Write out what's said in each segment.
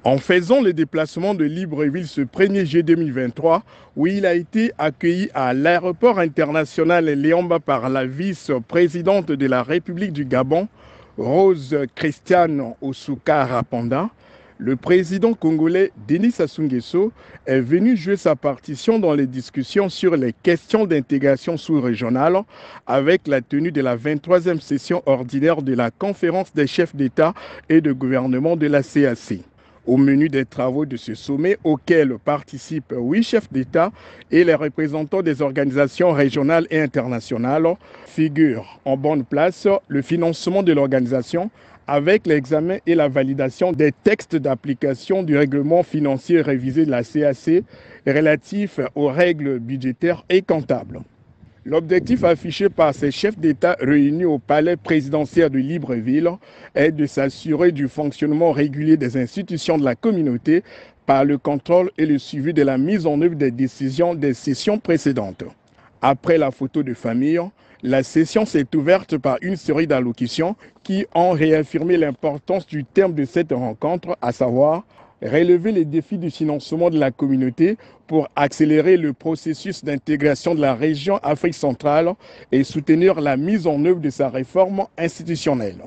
En faisant le déplacement de Libreville ce 1er juillet 2023, où il a été accueilli à l'aéroport international Léomba par la vice-présidente de la République du Gabon, Rose Christiane Osuka Rapanda, le président congolais Denis Sassou Nguesso est venu jouer sa partition dans les discussions sur les questions d'intégration sous-régionale avec la tenue de la 23e session ordinaire de la conférence des chefs d'État et de gouvernement de la CAC. Au menu des travaux de ce sommet, auquel participent 8 chefs d'État et les représentants des organisations régionales et internationales, figure en bonne place le financement de l'organisation avec l'examen et la validation des textes d'application du règlement financier révisé de la CAC relatif aux règles budgétaires et comptables. L'objectif affiché par ces chefs d'État réunis au palais présidentiel de Libreville est de s'assurer du fonctionnement régulier des institutions de la communauté par le contrôle et le suivi de la mise en œuvre des décisions des sessions précédentes. Après la photo de famille, la session s'est ouverte par une série d'allocutions qui ont réaffirmé l'importance du terme de cette rencontre, à savoir relever les défis du financement de la communauté pour accélérer le processus d'intégration de la région Afrique centrale et soutenir la mise en œuvre de sa réforme institutionnelle.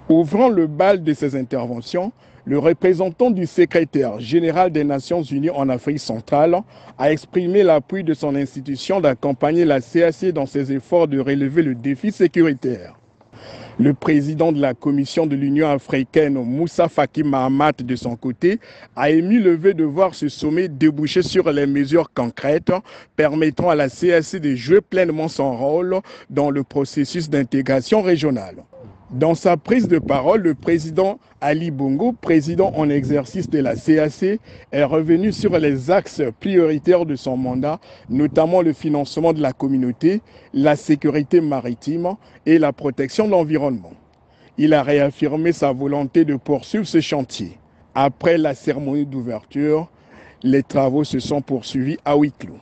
Ouvrant le bal de ces interventions, le représentant du secrétaire général des Nations Unies en Afrique centrale a exprimé l'appui de son institution d'accompagner la CAC dans ses efforts de relever le défi sécuritaire. Le président de la Commission de l'Union africaine, Moussa Faki Mahamat, de son côté, a émis le vœu de voir ce sommet déboucher sur les mesures concrètes permettant à la CAC de jouer pleinement son rôle dans le processus d'intégration régionale. Dans sa prise de parole, le président Ali Bongo, président en exercice de la CAC, est revenu sur les axes prioritaires de son mandat, notamment le financement de la communauté, la sécurité maritime et la protection de l'environnement. Il a réaffirmé sa volonté de poursuivre ce chantier. Après la cérémonie d'ouverture, les travaux se sont poursuivis à huis clos.